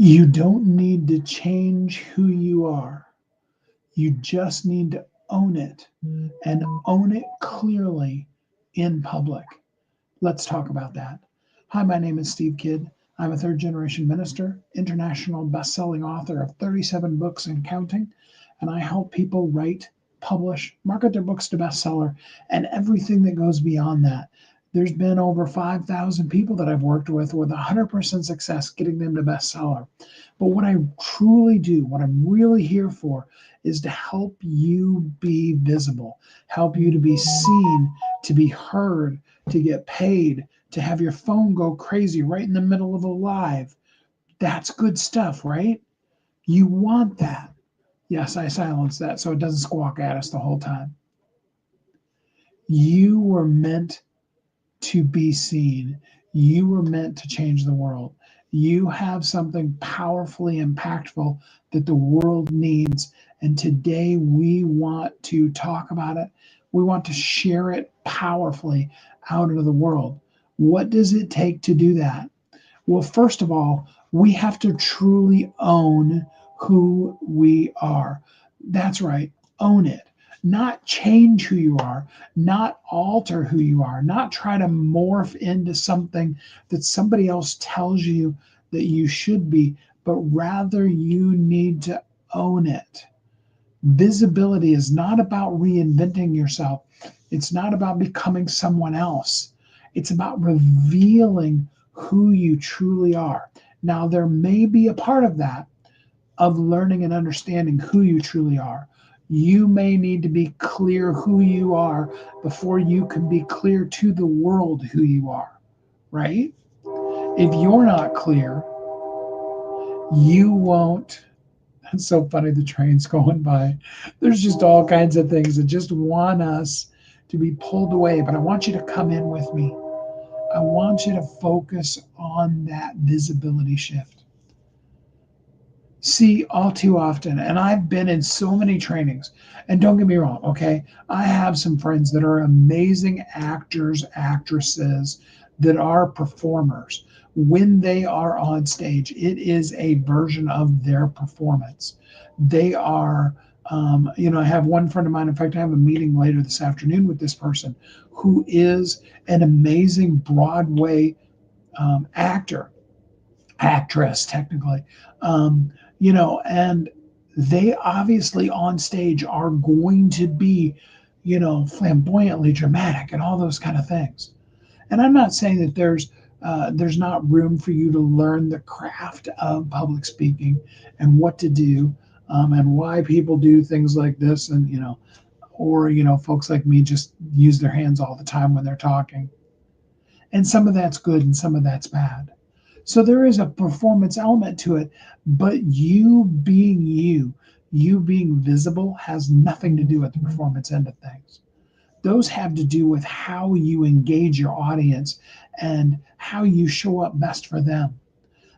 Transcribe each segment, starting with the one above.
You don't need to change who you are. You just need to own it and own it clearly in public. Let's talk about that. Hi, my name is Steve Kidd. I'm a third generation minister, international best-selling author of 37 books and counting, and I help people write, publish, market their books to bestseller, and everything that goes beyond that. There's been over 5,000 people that I've worked with 100% success getting them to bestseller. But what I truly do, what I'm really here for, is to help you be visible, help you to be seen, to be heard, to get paid, to have your phone go crazy right in the middle of a live. That's good stuff, right? You want that. Yes, I silenced that so it doesn't squawk at us the whole time. You were meant to be seen. You were meant to change the world. You have something powerfully impactful that the world needs. And today we want to talk about it. We want to share it powerfully out into the world. What does it take to do that? Well, first of all, we have to truly own who we are. That's right, own it. Not change who you are, not alter who you are, not try to morph into something that somebody else tells you that you should be, but rather you need to own it. Visibility is not about reinventing yourself. It's not about becoming someone else. It's about revealing who you truly are. Now, there may be a part of that of learning and understanding who you truly are. You may need to be clear who you are before you can be clear to the world who you are, right? If you're not clear, you won't. It's so funny, the train's going by. There's just all kinds of things that just want us to be pulled away. But I want you to come in with me. I want you to focus on that visibility shift. See, all too often, and I've been in so many trainings, and don't get me wrong, okay? I have some friends that are amazing actors, actresses, that are performers. When they are on stage, it is a version of their performance. They are, I have one friend of mine, in fact, I have a meeting later this afternoon with this person who is an amazing Broadway actor, actress, technically. And they obviously on stage are going to be, flamboyantly dramatic and all those kind of things. And I'm not saying that there's not room for you to learn the craft of public speaking and what to do, and why people do things like this, and or folks like me just use their hands all the time when they're talking. And some of that's good and some of that's bad. So there is a performance element to it, but you being visible has nothing to do with the performance end of things. Those have to do with how you engage your audience and how you show up best for them.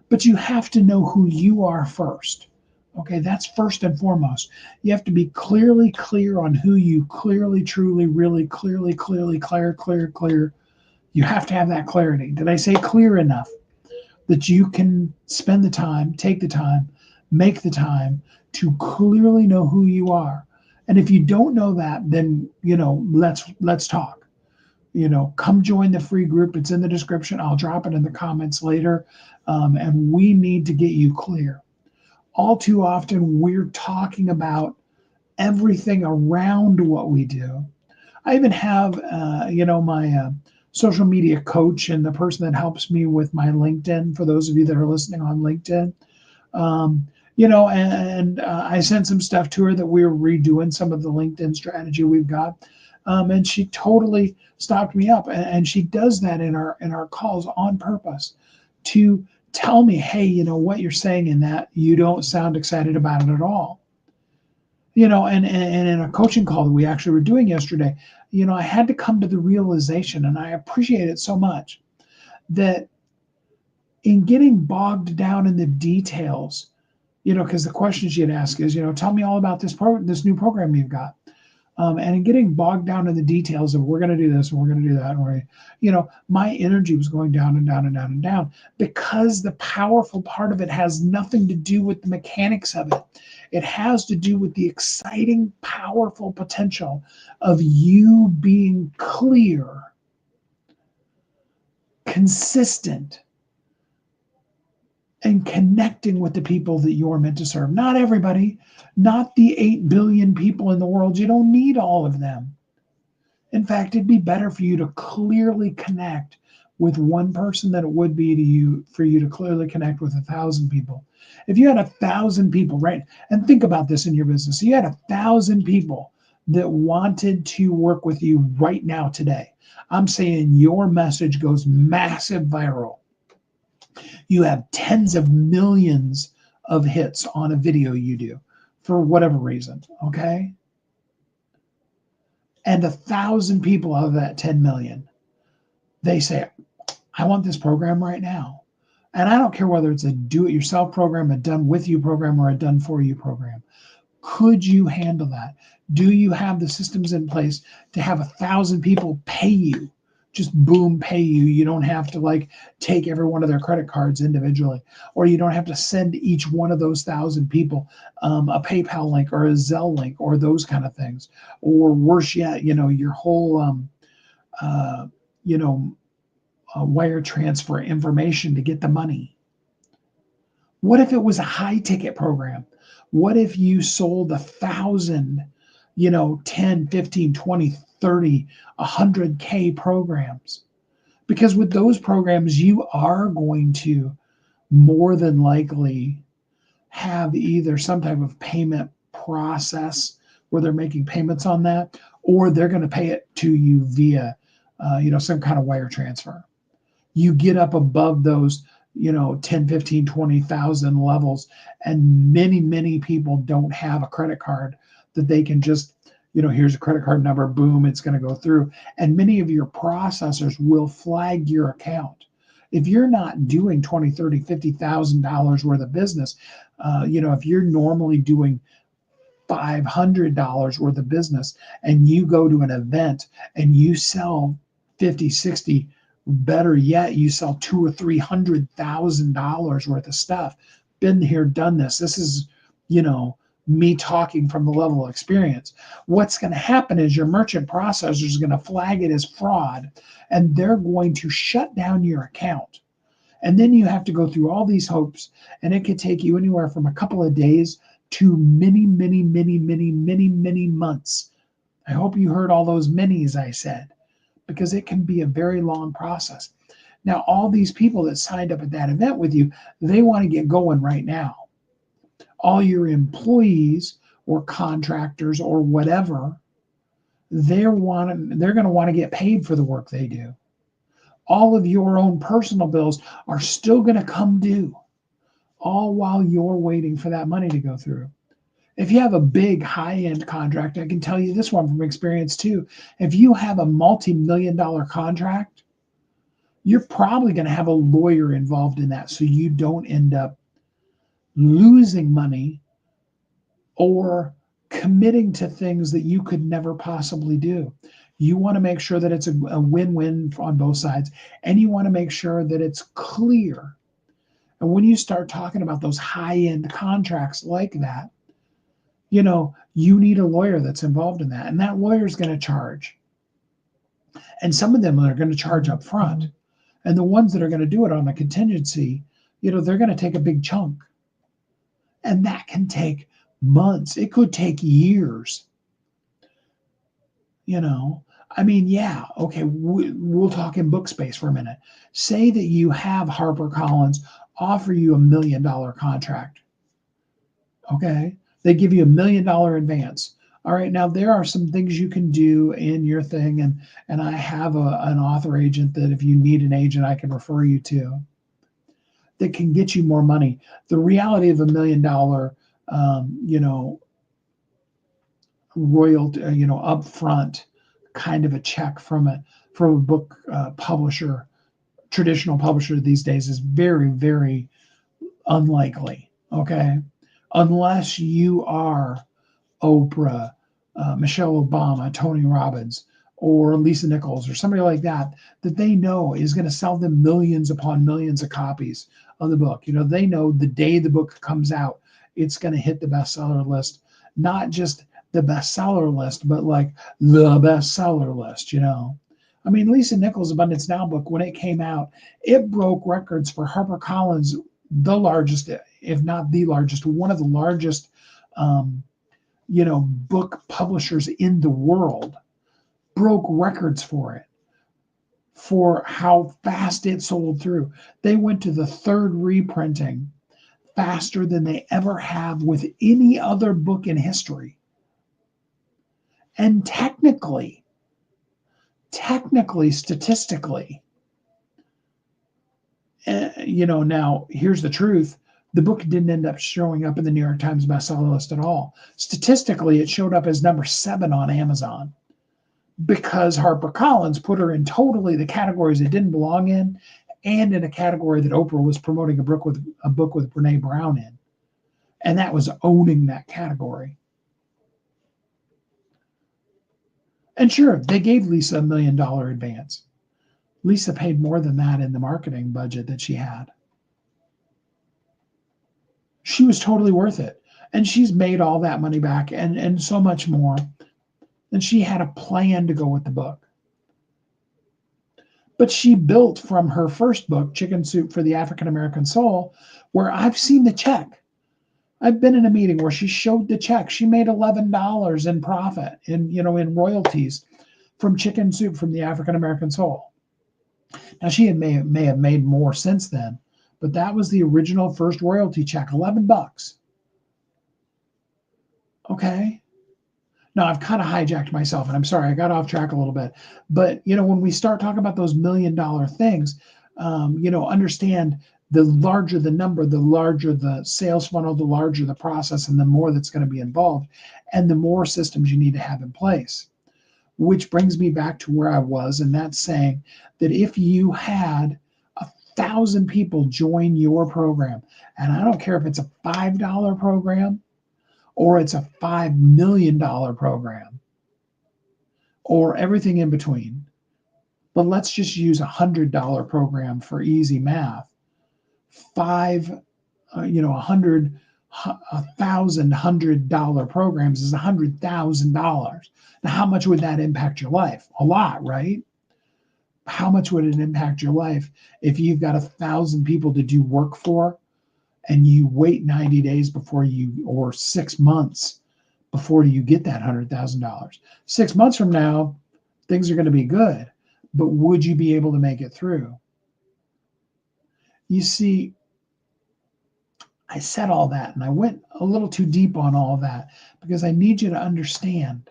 But you have to know who you are first. Okay, that's first and foremost. You have to be clearly clear on who you clearly, truly, really clearly, clear. You have to have that clarity. Did I say clear enough? That you can spend the time, take the time, make the time to clearly know who you are. And if you don't know that, then let's talk. Come join the free group. It's in the description. I'll drop it in the comments later. And we need to get you clear. All too often, we're talking about everything around what we do. I even have, my social media coach and the person that helps me with my LinkedIn, for those of you that are listening on LinkedIn. I sent some stuff to her that we're redoing some of the LinkedIn strategy we've got. And she totally stopped me up. And she does that in our calls on purpose to tell me, hey, what you're saying in that, you don't sound excited about it at all. And in a coaching call that we actually were doing yesterday, I had to come to the realization, and I appreciate it so much, that in getting bogged down in the details, because the question she had asked is, tell me all about this new program you've got. And getting bogged down in the details of we're going to do this and we're going to do that. My energy was going down and down and down and down because the powerful part of it has nothing to do with the mechanics of it. It has to do with the exciting, powerful potential of you being clear, consistent, and connecting with the people that you're meant to serve. Not everybody, not the 8 billion people in the world. You don't need all of them. In fact, it'd be better for you to clearly connect with one person than it would be to you for you to clearly connect with 1,000 people. If you had 1,000 people, right? And think about this in your business. You had 1,000 people that wanted to work with you right now today. I'm saying your message goes massive viral. You have tens of millions of hits on a video you do for whatever reason, okay? And 1,000 people out of that 10 million, they say, I want this program right now. And I don't care whether it's a do-it-yourself program, a done-with-you program, or a done-for-you program. Could you handle that? Do you have the systems in place to have 1,000 people pay you? Just boom, pay you. You don't have to take every one of their credit cards individually, or you don't have to send each one of those 1,000 people a PayPal link or a Zelle link or those kind of things. Or worse yet, your whole, wire transfer information to get the money. What if it was a high ticket program? What if you sold 1,000, 10, 15, 20, 30, 100K programs? Because with those programs, you are going to more than likely have either some type of payment process where they're making payments on that, or they're going to pay it to you via, some kind of wire transfer. You get up above those 10, 15, 20,000 levels, and many people don't have a credit card that they can just, here's a credit card number, boom, it's going to go through. And many of your processors will flag your account. If you're not doing 20, 30, $50,000 worth of business, if you're normally doing $500 worth of business and you go to an event and you sell 50, 60, better yet, you sell $200,000 or $300,000 worth of stuff. Been here, done this. This is, me talking from the level of experience. What's going to happen is your merchant processor is going to flag it as fraud, and they're going to shut down your account. And then you have to go through all these hopes, and it could take you anywhere from a couple of days to many months. I hope you heard all those minis I said, because it can be a very long process. Now, all these people that signed up at that event with you, they want to get going right now. All your employees or contractors or whatever, they're going to want to get paid for the work they do. All of your own personal bills are still going to come due, all while you're waiting for that money to go through. If you have a big high-end contract, I can tell you this one from experience too. If you have a multi-million-dollar contract, you're probably going to have a lawyer involved in that so you don't end up losing money or committing to things that you could never possibly do. You want to make sure that it's a win-win on both sides, and you want to make sure that it's clear. And when you start talking about those high-end contracts like that, you need a lawyer that's involved in that, and that lawyer is going to charge. And some of them are going to charge up front, and the ones that are going to do it on a contingency, they're going to take a big chunk, and that can take months. It could take years. Yeah, okay, we'll talk in book space for a minute. Say that you have HarperCollins offer you $1 million contract. Okay, they give you $1 million advance. All right, now there are some things you can do in your thing, and I have an author agent that if you need an agent, I can refer you to that can get you more money. The reality of $1 million, royalty, upfront kind of a check from a book publisher, traditional publisher these days is very, very unlikely. Okay, unless you are Oprah Michelle Obama, Tony Robbins, or Lisa Nichols, or somebody like that, that they know is going to sell them millions upon millions of copies of the book. They know the day the book comes out, it's going to hit the bestseller list, not just the bestseller list, but like the bestseller list. I mean, Lisa Nichols' Abundance Now book, when it came out, it broke records for HarperCollins, the largest, if not the largest, one of the largest book publishers in the world, broke records for how fast it sold through. They went to the third reprinting faster than they ever have with any other book in history. And technically, statistically, now here's the truth. The book didn't end up showing up in the New York Times bestseller list at all. Statistically, it showed up as number 7 on Amazon because HarperCollins put her in totally the categories it didn't belong in, and in a category that Oprah was promoting a book with Brene Brown in. And that was owning that category. And sure, they gave Lisa $1 million advance. Lisa paid more than that in the marketing budget that she had. She was totally worth it. And she's made all that money back and so much more. And she had a plan to go with the book. But she built from her first book, Chicken Soup for the African American Soul, where I've seen the check. I've been in a meeting where she showed the check. She made $11 in profit in royalties from Chicken Soup from the African American Soul. Now she may have made more since then, but that was the original first royalty check, $11. Okay. Now I've kind of hijacked myself, and I'm sorry, I got off track a little bit. But when we start talking about those $1 million things, understand the larger the number, the larger the sales funnel, the larger the process, and the more that's going to be involved, and the more systems you need to have in place. Which brings me back to where I was, and that's saying that if you had 1,000 people join your program, and I don't care if it's a $5 program or it's a $5 million program or everything in between, but let's just use a $100 program for easy math. $1,000 programs is $100,000. Now, how much would that impact your life? A lot, right? How much would it impact your life if you've got 1,000 people to do work for, and you wait 90 days or 6 months before you get that $100,000? 6 months from now, things are going to be good, but would you be able to make it through? You see, I said all that, and I went a little too deep on all that because I need you to understand.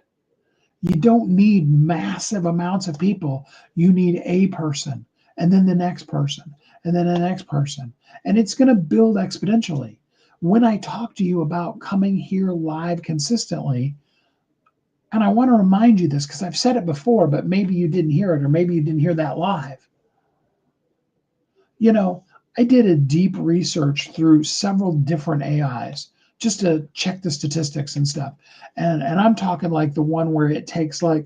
You don't need massive amounts of people. You need a person, and then the next person, and then the next person. And it's going to build exponentially. When I talk to you about coming here live consistently, and I want to remind you this because I've said it before, but maybe you didn't hear it, or maybe you didn't hear that live. I did a deep research through several different AIs just to check the statistics and stuff. And I'm talking like the one where it takes 8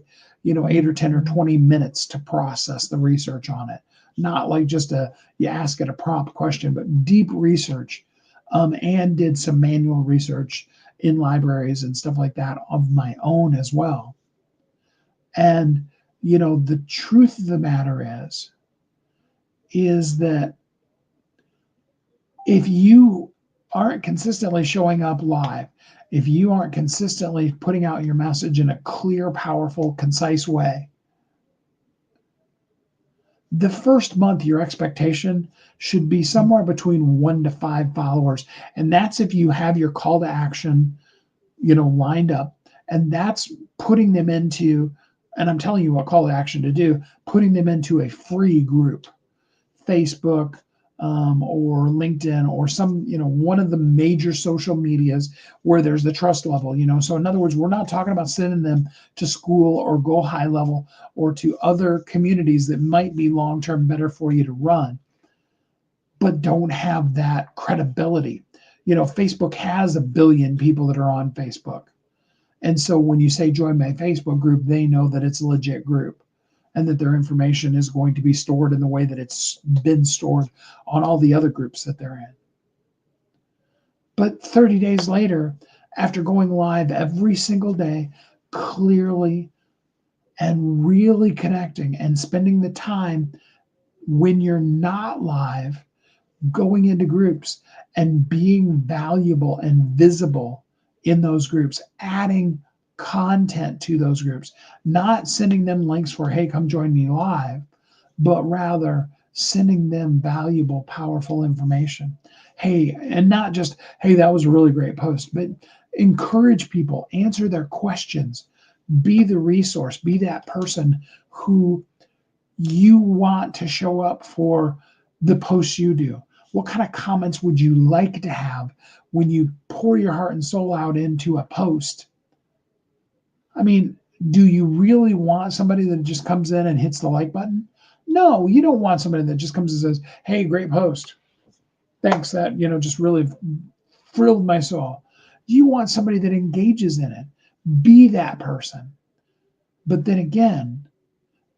or 10 or 20 minutes to process the research on it. Not like just you ask it a prompt question, but deep research, and did some manual research in libraries and stuff like that of my own as well. And, the truth of the matter is that if you aren't consistently showing up live, if you aren't consistently putting out your message in a clear, powerful, concise way, the first month your expectation should be somewhere between 1 to 5 followers. And that's if you have your call to action, lined up. And that's putting them into, and I'm telling you what call to action to do, putting them into a free group, Facebook, or LinkedIn, or some, one of the major social medias where there's the trust level, So in other words, we're not talking about sending them to school or Go High Level or to other communities that might be long-term better for you to run, but don't have that credibility. Facebook has 1 billion people that are on Facebook. And so when you say join my Facebook group, they know that it's a legit group and that their information is going to be stored in the way that it's been stored on all the other groups that they're in. But 30 days later, after going live every single day, clearly and really connecting and spending the time when you're not live, going into groups and being valuable and visible in those groups, adding content to those groups, not sending them links for, hey, come join me live, but rather sending them valuable, powerful information. Hey, and not just, hey, that was a really great post, but encourage people, answer their questions, be the resource, be that person who you want to show up for the posts you do. What kind of comments would you like to have when you pour your heart and soul out into a post? I mean, do you really want somebody that just comes in and hits the like button? No, you don't want somebody that just comes and says, hey, great post. Thanks, that, just really thrilled my soul. You want somebody that engages in it. Be that person. But then again,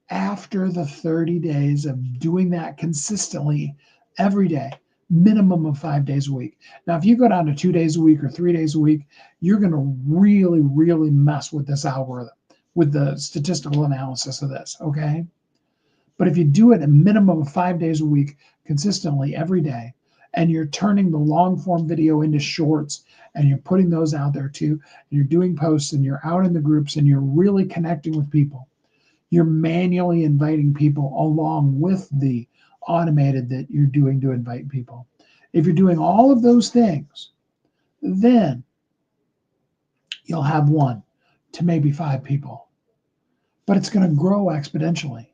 after the 30 days of doing that consistently every day, minimum of 5 days a week. Now, if you go down to 2 days a week or 3 days a week, you're going to really, really mess with this algorithm, with the statistical analysis of this, okay? But if you do it a minimum of 5 days a week, consistently every day, and you're turning the long form video into shorts, and you're putting those out there too, and you're doing posts, and you're out in the groups, and you're really connecting with people, you're manually inviting people along with the automated that you're doing to invite people. If you're doing all of those things, then you'll have 1 to maybe 5 people. But it's going to grow exponentially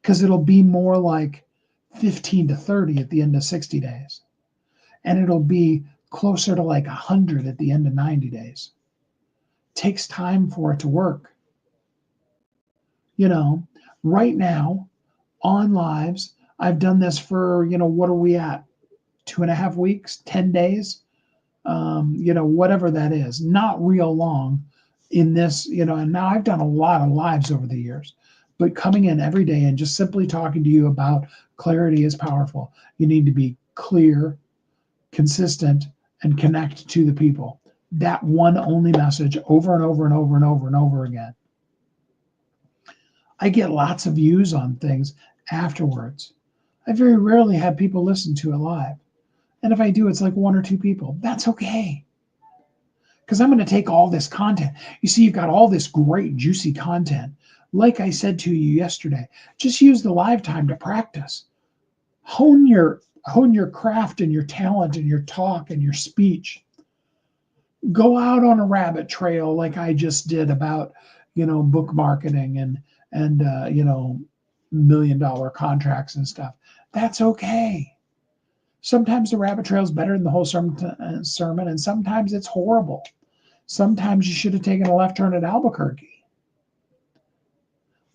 because it'll be more like 15 to 30 at the end of 60 days. And it'll be closer to like 100 at the end of 90 days. It takes time for it to work. Right now on lives, I've done this for, what are we at? 2.5 weeks, 10 days, whatever that is, not real long in this, and now I've done a lot of lives over the years, but coming in every day and just simply talking to you about clarity is powerful. You need to be clear, consistent, and connect to the people. That one only message over and over and over and over and over again. I get lots of views on things afterwards. I very rarely have people listen to it live. And if I do, it's like 1 or 2 people. That's okay. Because I'm going to take all this content. You see, you've got all this great, juicy content. Like I said to you yesterday, just use the live time to practice. Hone your craft and your talent and your talk and your speech. Go out on a rabbit trail like I just did about, book marketing and $1 million contracts and stuff. That's okay. Sometimes the rabbit trail is better than the whole sermon, and sometimes it's horrible. Sometimes you should have taken a left turn at Albuquerque,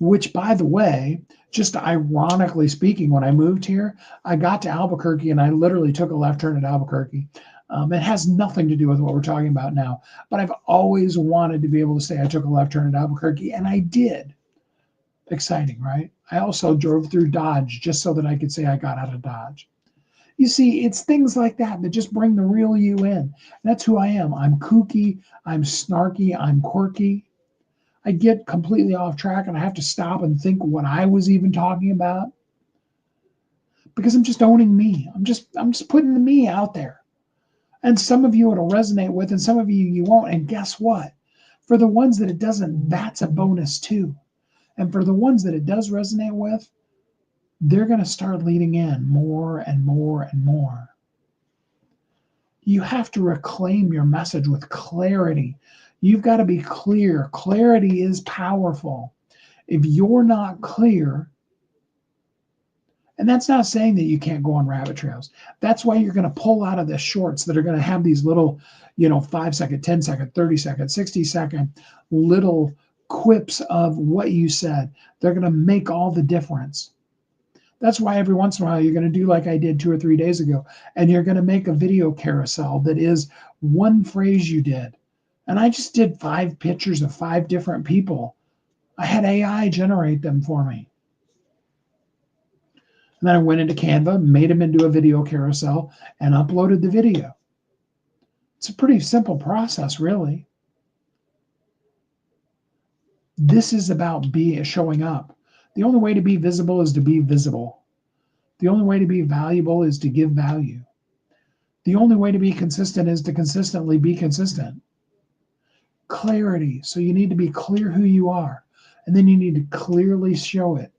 which, by the way, just ironically speaking, when I moved here, I got to Albuquerque and I literally took a left turn at Albuquerque. It has nothing to do with what we're talking about now, but I've always wanted to be able to say I took a left turn at Albuquerque, and I did. Exciting, right? I also drove through Dodge just so that I could say I got out of Dodge. You see, it's things like that that just bring the real you in. That's who I am. I'm kooky, I'm snarky, I'm quirky. I get completely off track and I have to stop and think what I was even talking about because I'm just owning me. I'm just putting the me out there. And some of you it'll resonate with and some of you won't. And guess what? For the ones that it doesn't, that's a bonus too. And for the ones that it does resonate with, they're going to start leaning in more and more and more. You have to reclaim your message with clarity. You've got to be clear. Clarity is powerful. If you're not clear, and that's not saying that you can't go on rabbit trails. That's why you're going to pull out of the shorts that are going to have these little, 5-second, 10-second, 30-second, 60-second little quips of what you said. They're going to make all the difference. That's why every once in a while you're going to do like I did 2 or 3 days ago, and you're going to make a video carousel that is one phrase you did, And I just did 5 pictures of 5 different people. I had AI generate them for me. And then I went into Canva, made them into a video carousel, and uploaded the video. It's a pretty simple process, really. This is about showing up. The only way to be visible is to be visible. The only way to be valuable is to give value. The only way to be consistent is to consistently be consistent. Clarity. So you need to be clear who you are, and then you need to clearly show it.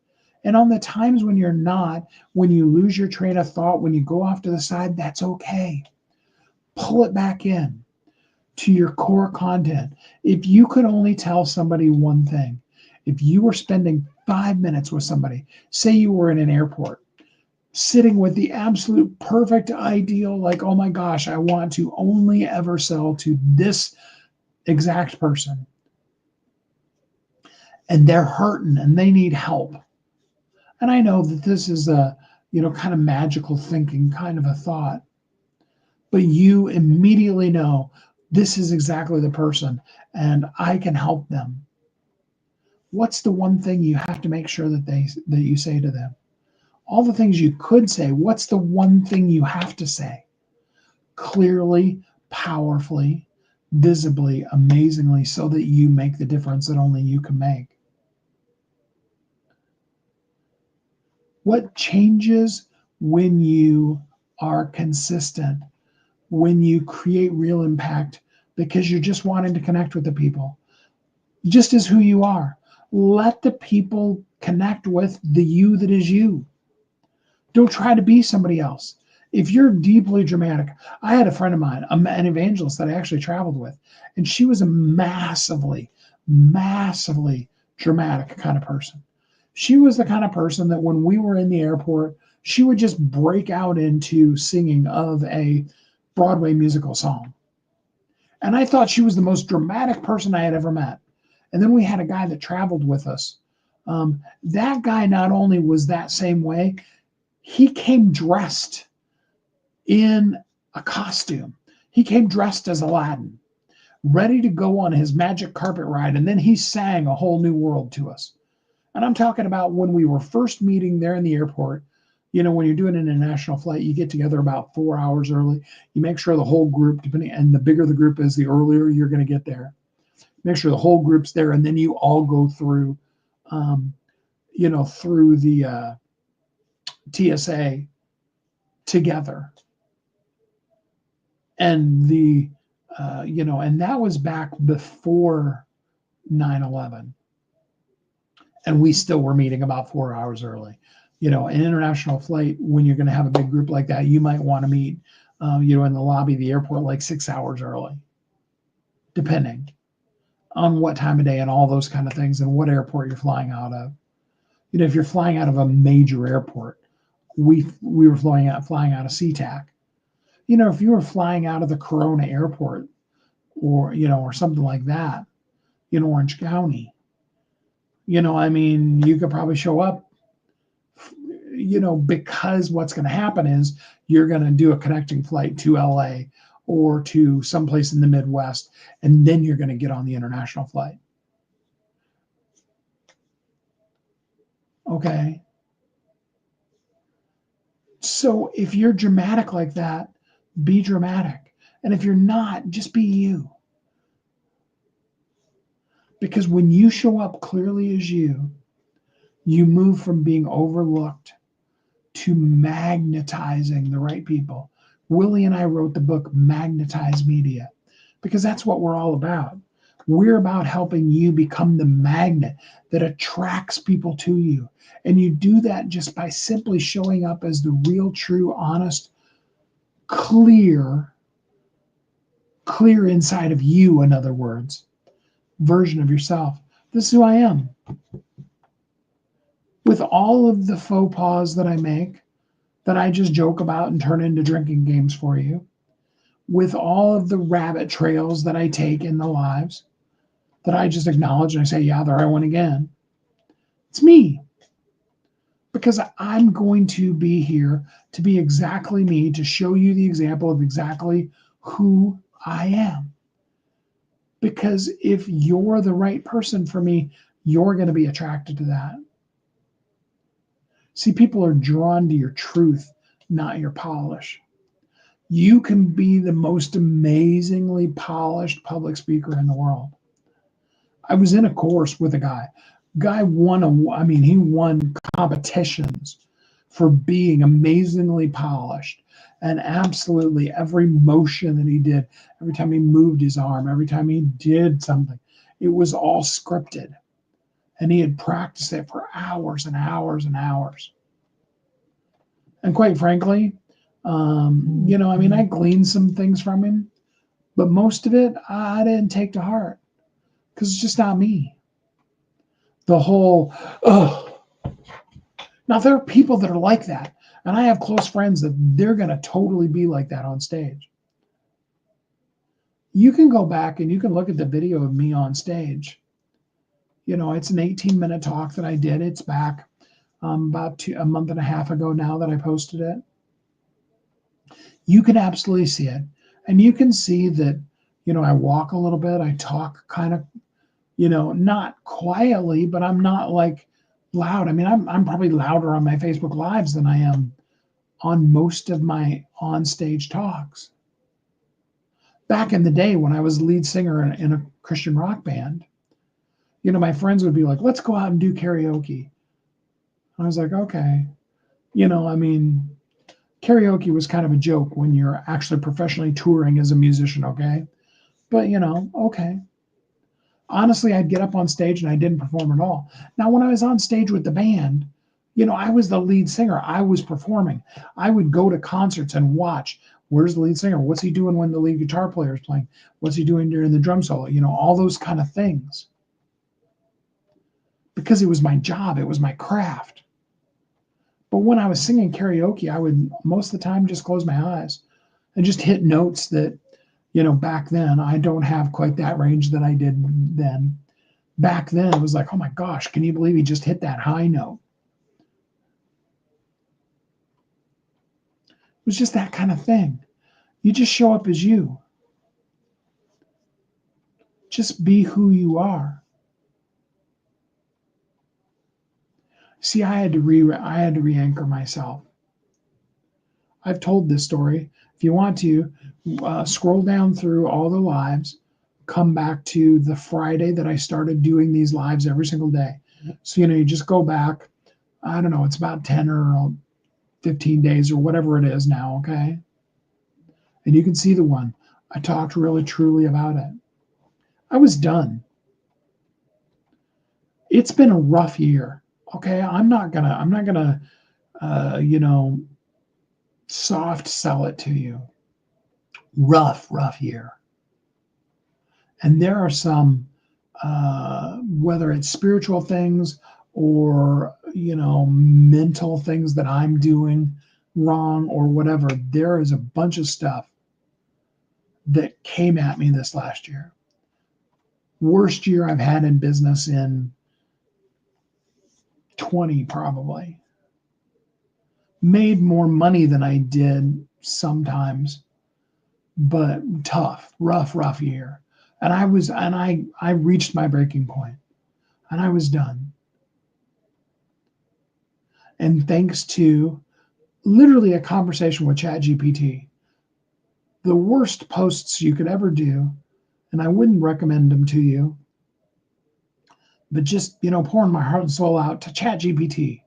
And on the times when you're not, when you lose your train of thought, when you go off to the side, that's okay. Pull it back in to your core content. If you could only tell somebody one thing, if you were spending 5 minutes with somebody, say you were in an airport, sitting with the absolute perfect ideal, like, oh my gosh, I want to only ever sell to this exact person. And they're hurting and they need help. And I know that this is a, kind of magical thinking kind of a thought, but you immediately know this is exactly the person and I can help them. What's the one thing you have to make sure that you say to them? All the things you could say, what's the one thing you have to say? Clearly, powerfully, visibly, amazingly, so that you make the difference that only you can make. What changes when you are consistent, when you create real impact because you're just wanting to connect with the people, just as who you are. Let the people connect with the you that is you. Don't try to be somebody else. If you're deeply dramatic, I had a friend of mine, an evangelist that I actually traveled with, and she was a massively, massively dramatic kind of person. She was the kind of person that when we were in the airport, she would just break out into singing of a Broadway musical song. And I thought she was the most dramatic person I had ever met. And then we had a guy that traveled with us. That guy not only was that same way, he came dressed in a costume. He came dressed as Aladdin, ready to go on his magic carpet ride. And then he sang a whole new world to us. And I'm talking about when we were first meeting there in the airport. When you're doing an international flight, you get together about 4 hours early. You make sure the whole group, and the bigger the group is, the earlier you're going to get there. Make sure the whole group's there, and then you all go through, through the TSA together. And and that was back before 9/11. And we still were meeting about 4 hours early. An international flight, when you're going to have a big group like that, you might want to meet, in the lobby of the airport like 6 hours early, depending on what time of day and all those kind of things and what airport you're flying out of. If you're flying out of a major airport, we were flying out of SeaTac. If you were flying out of the Corona airport or something like that, in Orange County, you could probably show up, because what's going to happen is you're going to do a connecting flight to LA or to someplace in the Midwest, and then you're going to get on the international flight. Okay. So if you're dramatic like that, be dramatic. And if you're not, just be you. Because when you show up clearly as you move from being overlooked to magnetizing the right people. Willie and I wrote the book Magnetize Media because that's what we're all about. We're about helping you become the magnet that attracts people to you. And you do that just by simply showing up as the real, true, honest, clear inside of you, in other words, version of yourself. This is who I am. With all of the faux pas that I make, that I just joke about and turn into drinking games for you, with all of the rabbit trails that I take in the lives, that I just acknowledge and I say, yeah, there I went again. It's me. Because I'm going to be here to be exactly me, to show you the example of exactly who I am. Because if you're the right person for me, you're going to be attracted to that. See, people are drawn to your truth, not your polish. You can be the most amazingly polished public speaker in the world. I was in a course with a guy. Guy won he won competitions for being amazingly polished. And absolutely every motion that he did, every time he moved his arm, every time he did something, it was all scripted. And he had practiced it for hours and hours and hours. And quite frankly, I gleaned some things from him, but most of it I didn't take to heart because it's just not me. The whole, oh, now there are people that are like that. And I have close friends that they're going to totally be like that on stage. You can go back and you can look at the video of me on stage. It's an 18-minute talk that I did. It's back about a month and a half ago now that I posted it. You can absolutely see it. And you can see that, I walk a little bit. I talk kind of, not quietly, but I'm not like loud. I mean, I'm probably louder on my Facebook Lives than I am on most of my on-stage talks. Back in the day when I was lead singer in a Christian rock band, my friends would be like, let's go out and do karaoke. I was like, okay. Karaoke was kind of a joke when you're actually professionally touring as a musician, okay? But, okay. Honestly, I'd get up on stage and I didn't perform at all. Now, when I was on stage with the band, I was the lead singer. I was performing. I would go to concerts and watch. Where's the lead singer? What's he doing when the lead guitar player is playing? What's he doing during the drum solo? All those kind of things. Because it was my job. It was my craft. But when I was singing karaoke, I would most of the time just close my eyes and just hit notes that, back then, I don't have quite that range that I did then. Back then, it was like, oh my gosh, can you believe he just hit that high note? It was just that kind of thing. You just show up as you. Just be who you are. See, I had to re-anchor myself. I've told this story. If you want to, scroll down through all the lives, come back to the Friday that I started doing these lives every single day. So, you just go back, I don't know, it's about 10 or 15 days or whatever it is now, okay? And you can see the one. I talked really truly about it. I was done. It's been a rough year, okay? I'm not gonna, soft sell it to you. Rough year. And there are some, whether it's spiritual things or, mental things that I'm doing wrong or whatever, there is a bunch of stuff that came at me this last year. Worst year I've had in business in 20 probably. Made more money than I did sometimes, but tough, rough year. And I reached my breaking point and I was done. And thanks to literally a conversation with ChatGPT, the worst posts you could ever do, and I wouldn't recommend them to you, but just, pouring my heart and soul out to ChatGPT. I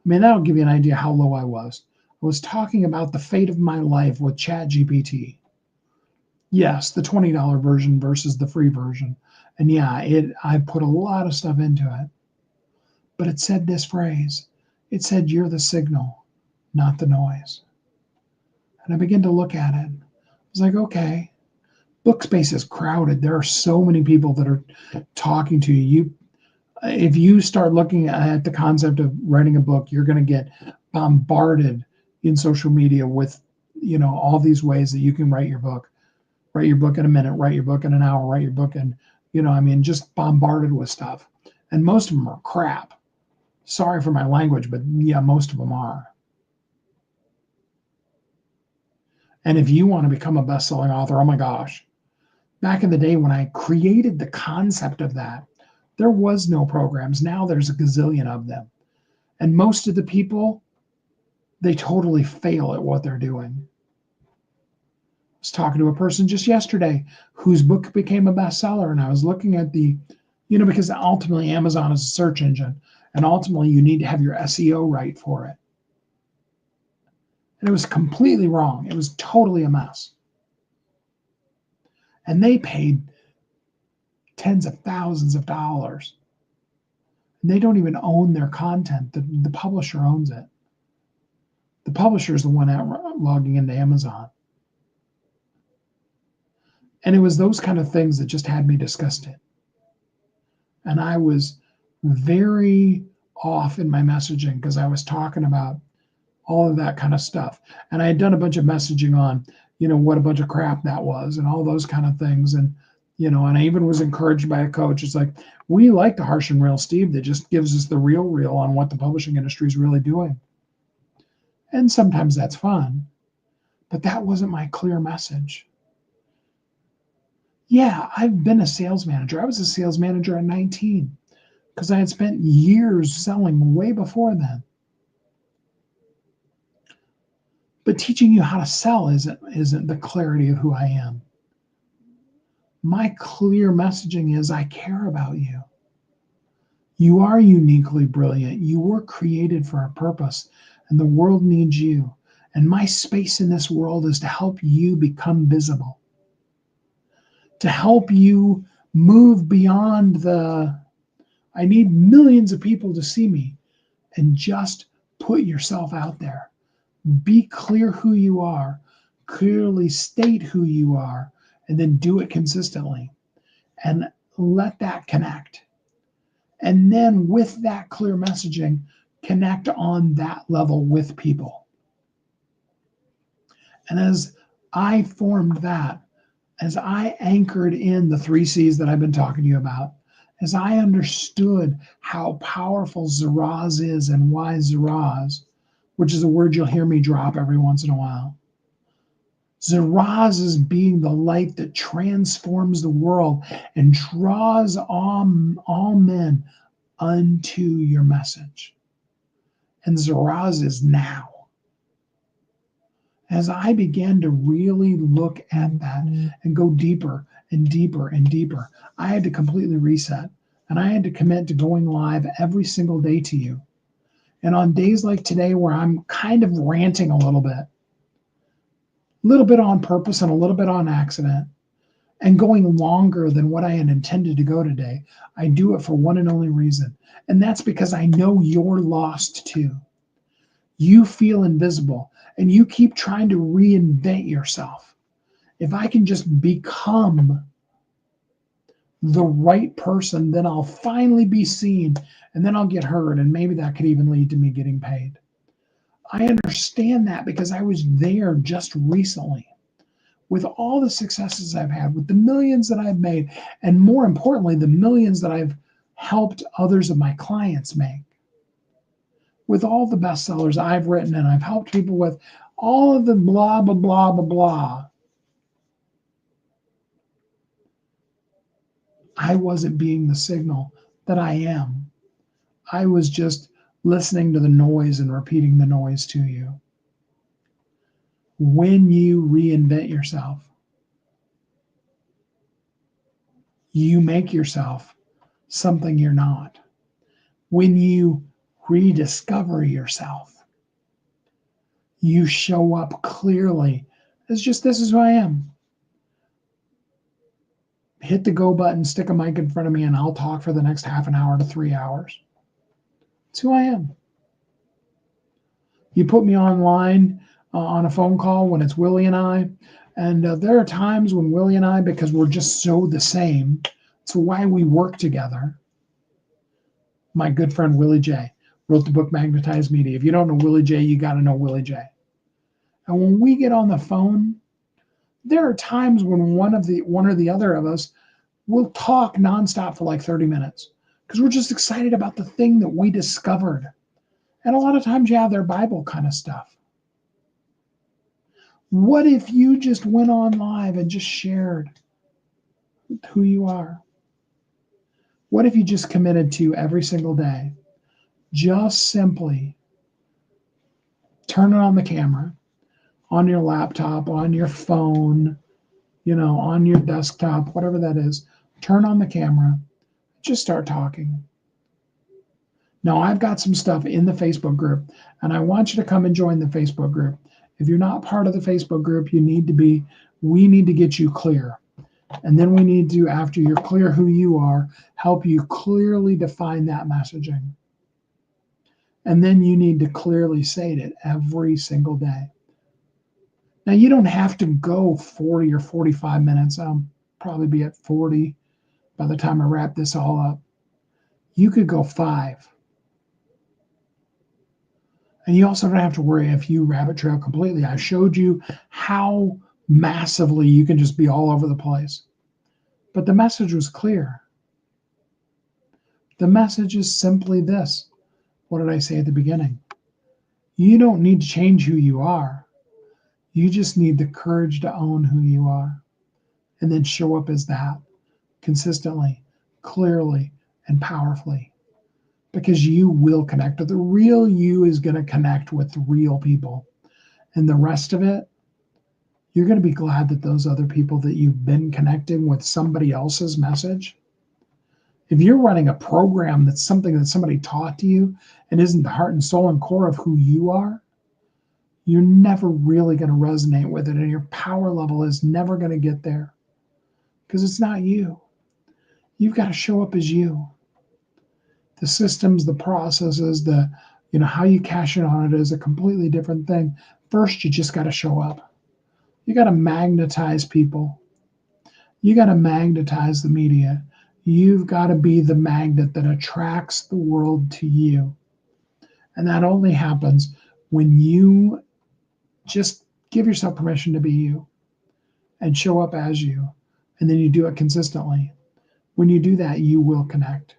mean, that'll give you an idea how low I was. I was talking about the fate of my life with ChatGPT. Yes, the $20 version versus the free version. And yeah, I put a lot of stuff into it. But it said this phrase. It said, you're the signal, not the noise. And I began to look at it. I was like, okay, book space is crowded. There are so many people that are talking to you. If you start looking at the concept of writing a book, you're going to get bombarded in social media with, all these ways that you can write your book. Write your book in a minute, write your book in an hour, write your book in, just bombarded with stuff. And most of them are crap. Sorry for my language, but yeah, most of them are. And if you want to become a best-selling author, oh my gosh, Back in the day when I created the concept of that, there was no programs. Now there's a gazillion of them. And most of the people, they totally fail at what they're doing. I was talking to a person just yesterday whose book became a bestseller, and I was looking at because ultimately Amazon is a search engine, and ultimately you need to have your SEO right for it. And it was completely wrong. It was totally a mess. And they paid tens of thousands of dollars. And they don't even own their content. The publisher owns it. The publisher is the one out logging into Amazon. And it was those kind of things that just had me disgusted. And I was very off in my messaging because I was talking about all of that kind of stuff. And I had done a bunch of messaging on, what a bunch of crap that was and all those kind of things. And, and I even was encouraged by a coach. It's like, we like the harsh and real Steve that just gives us the real on what the publishing industry is really doing. And sometimes that's fun, but that wasn't my clear message. Yeah, I've been a sales manager. I was a sales manager at 19 because I had spent years selling way before then. But teaching you how to sell isn't the clarity of who I am. My clear messaging is I care about you. You are uniquely brilliant. You were created for a purpose, and the world needs you. And my space in this world is to help you become visible, to help you move beyond I need millions of people to see me, and just put yourself out there. Be clear who you are, clearly state who you are, and then do it consistently and let that connect. And then with that clear messaging, connect on that level with people. And as I formed that, as I anchored in the 3 C's that I've been talking to you about, as I understood how powerful Zaraz is and why Zaraz, which is a word you'll hear me drop every once in a while. Zaraz is being the light that transforms the world and draws all men unto your message. And Zaraz is now. As I began to really look at that and go deeper and deeper and deeper, I had to completely reset. And I had to commit to going live every single day to you. And on days like today where I'm kind of ranting a little bit on purpose and a little bit on accident, and going longer than what I had intended to go today, I do it for one and only reason. And that's because I know you're lost too. You feel invisible and you keep trying to reinvent yourself. If I can just become the right person, then I'll finally be seen, and then I'll get heard, and maybe that could even lead to me getting paid. I understand that because I was there just recently with all the successes I've had, with the millions that I've made, and more importantly, the millions that I've helped others of my clients make. With all the bestsellers I've written and I've helped people with, all of the blah, blah, blah, blah, blah. I wasn't being the signal that I am. I was just listening to the noise and repeating the noise to you. When you reinvent yourself, you make yourself something you're not. When you rediscover yourself, you show up clearly as just, this is who I am. Hit the go button, stick a mic in front of me, and I'll talk for the next half an hour to 3 hours. It's who I am. You put me online on a phone call when it's Willie and I, and there are times when Willie and I, because we're just so the same, it's why we work together. My good friend Willie J wrote the book Magnetized Media. If you don't know Willie J, you got to know Willie J. And when we get on the phone, there are times when one or the other of us will talk nonstop for like 30 minutes because we're just excited about the thing that we discovered. And a lot of times, yeah, they're Bible kind of stuff. What if you just went on live and just shared with who you are? What if you just committed to every single day, just simply turning on the camera, on your laptop, on your phone, on your desktop, whatever that is, turn on the camera, just start talking. Now, I've got some stuff in the Facebook group, and I want you to come and join the Facebook group. If you're not part of the Facebook group, you need to be. We need to get you clear. And then we need to, after you're clear who you are, help you clearly define that messaging. And then you need to clearly say it every single day. Now, you don't have to go 40 or 45 minutes. I'll probably be at 40 by the time I wrap this all up. You could go 5. And you also don't have to worry if you rabbit trail completely. I showed you how massively you can just be all over the place. But the message was clear. The message is simply this. What did I say at the beginning? You don't need to change who you are. You just need the courage to own who you are and then show up as that consistently, clearly, and powerfully. Because you will connect. The real you is going to connect with real people. And the rest of it, you're going to be glad that those other people that you've been connecting with somebody else's message. If you're running a program that's something that somebody taught to you and isn't the heart and soul and core of who you are, you're never really going to resonate with it. And your power level is never going to get there because it's not you. You've got to show up as you. The systems, the processes, how you cash in on it is a completely different thing. First, you just got to show up. You got to magnetize people. You got to magnetize the media. You've got to be the magnet that attracts the world to you. And that only happens when you just give yourself permission to be you and show up as you. And then you do it consistently. When you do that, you will connect.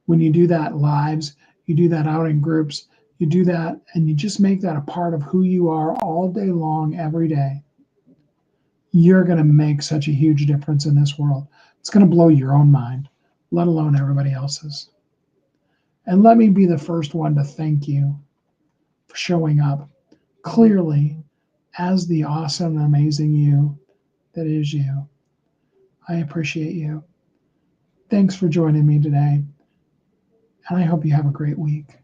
When you do that lives, you do that out in groups, you do that, and you just make that a part of who you are all day long, every day, you're going to make such a huge difference in this world. It's going to blow your own mind, let alone everybody else's. And let me be the first one to thank you for showing up clearly as the awesome and amazing you that is you. I appreciate you. Thanks for joining me today. And I hope you have a great week.